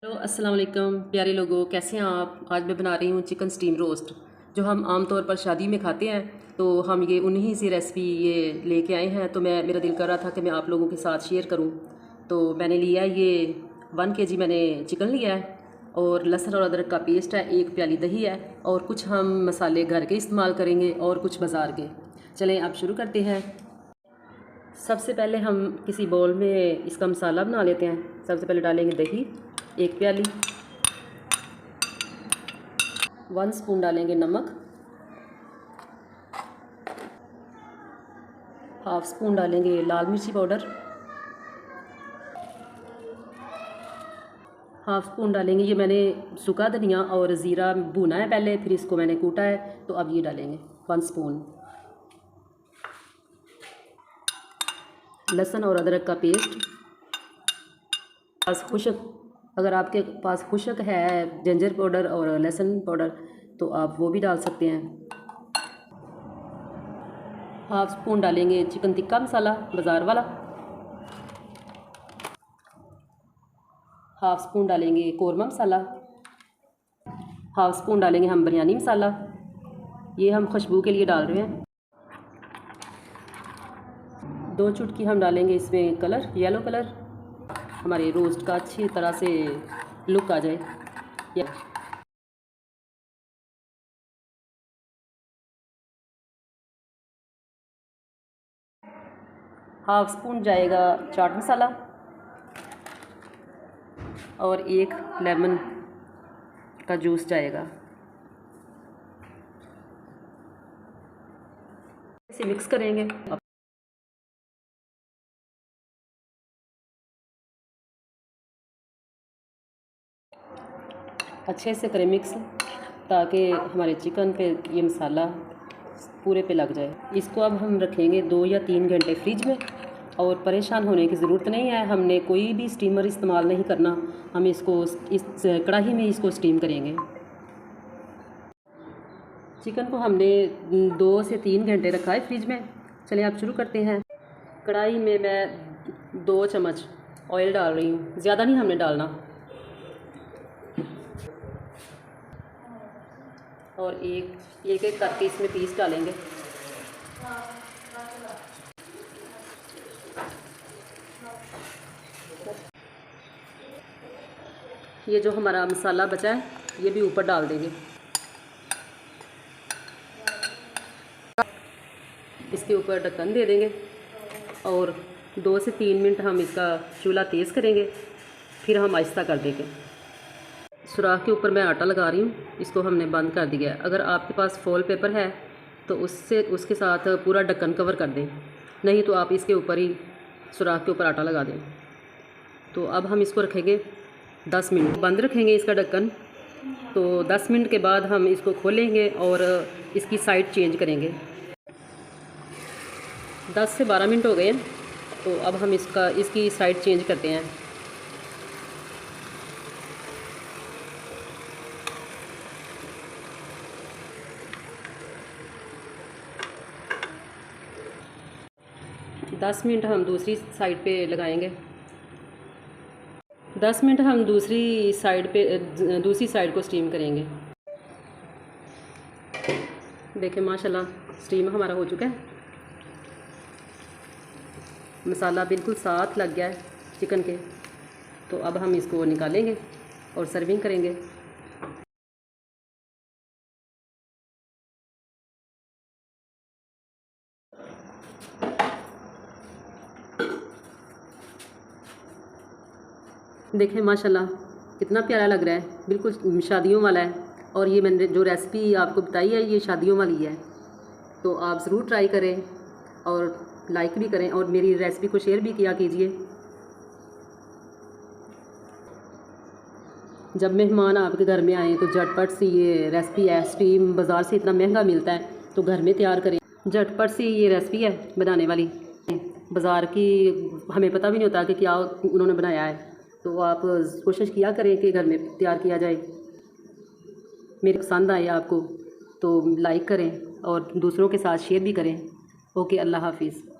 Hello अस्सलाम वालेकुम प्यारे लोगों, कैसे हैं आप। आज मैं बना रही हूँ चिकन स्टीम रोस्ट, जो हम आम तौर पर शादी में खाते हैं। तो हम ये उन्हीं से रेसिपी ये लेके आए हैं। तो मेरा दिल कर रहा था कि मैं आप लोगों के साथ शेयर करूँ। तो मैंने लिया है ये 1 kg मैंने चिकन लिया है, और लहसुन और अदरक का पेस्ट है, 1 प्याली दही है, और कुछ हम मसाले घर के इस्तेमाल करेंगे और कुछ बाज़ार के। चलें आप शुरू करते हैं। सबसे पहले हम किसी बाउल में इसका मसाला बना लेते हैं। सबसे पहले डालेंगे दही 1 प्याली, 1 स्पून डालेंगे नमक, 1/2 स्पून डालेंगे लाल मिर्ची पाउडर, 1/2 स्पून डालेंगे, ये मैंने सूखा धनिया और ज़ीरा भुना है पहले, फिर इसको मैंने कूटा है। तो अब ये डालेंगे 1 स्पून लहसुन और अदरक का पेस्ट। अगर आपके पास खुशक है जिंजर पाउडर और लहसुन पाउडर तो आप वो भी डाल सकते हैं। 1/2 स्पून डालेंगे चिकन टिक्का मसाला बाज़ार वाला, 1/2 स्पून डालेंगे कौरमा मसाला, 1/2 स्पून डालेंगे हम बिरयानी मसाला, ये हम खुशबू के लिए डाल रहे हैं। 2 चुटकी हम डालेंगे इसमें कलर, येलो कलर, हमारे रोस्ट का अच्छी तरह से लुक आ जाए। 1/2 स्पून जाएगा चाट मसाला, और 1 लेमन का जूस जाएगा। इसे मिक्स करेंगे। अच्छे से करें मिक्स, ताकि हमारे चिकन पे ये मसाला पूरे पे लग जाए। इसको अब हम रखेंगे 2 या 3 घंटे फ्रिज में, और परेशान होने की ज़रूरत नहीं है। हमने कोई भी स्टीमर इस्तेमाल नहीं करना, हम इसको इस कढ़ाई में इसको स्टीम करेंगे। चिकन को हमने 2 से 3 घंटे रखा है फ्रिज में। चलिए आप शुरू करते हैं। कढ़ाई में मैं 2 चम्मच ऑयल डाल रही हूँ, ज़्यादा नहीं हमने डालना, और एक करके इसमें पीस डालेंगे। ये जो हमारा मसाला बचा है ये भी ऊपर डाल देंगे। इसके ऊपर ढक्कन दे देंगे, और 2 से 3 मिनट हम इसका चूल्हा तेज़ करेंगे, फिर हम आहिस्ता कर देंगे। सुराख के ऊपर मैं आटा लगा रही हूँ, इसको हमने बंद कर दिया है। अगर आपके पास फॉल पेपर है तो उसके साथ पूरा ढक्कन कवर कर दें, नहीं तो आप इसके ऊपर ही सुराख के ऊपर आटा लगा दें। तो अब हम इसको रखेंगे 10 मिनट, बंद रखेंगे इसका ढक्कन। तो 10 मिनट के बाद हम इसको खोलेंगे और इसकी साइड चेंज करेंगे। 10 से 12 मिनट हो गए हैं, तो अब हम इसकी साइड चेंज करते हैं। दस मिनट हम दूसरी साइड पे लगाएंगे। 10 मिनट हम दूसरी साइड को स्टीम करेंगे। देखें माशाल्लाह स्टीम हमारा हो चुका है, मसाला बिल्कुल साथ लग गया है चिकन के। तो अब हम इसको निकालेंगे और सर्विंग करेंगे। देखें माशाल्लाह कितना प्यारा लग रहा है, बिल्कुल शादियों वाला है। और ये मैंने जो रेसिपी आपको बताई है ये शादियों वाली है। तो आप ज़रूर ट्राई करें और लाइक भी करें, और मेरी रेसिपी को शेयर भी किया कीजिए। जब मेहमान आपके घर में आए तो झटपट सी ये रेसिपी है। स्टीम बाज़ार से इतना महंगा मिलता है, तो घर में तैयार करें। झटपट सी ये रेसिपी है बनाने वाली, बाज़ार की हमें पता भी नहीं होता कि क्या उन्होंने बनाया है। तो आप कोशिश किया करें कि घर में तैयार किया जाए। मेरे पसंद आए आपको तो लाइक करें और दूसरों के साथ शेयर भी करें। ओके, अल्लाह हाफिज़।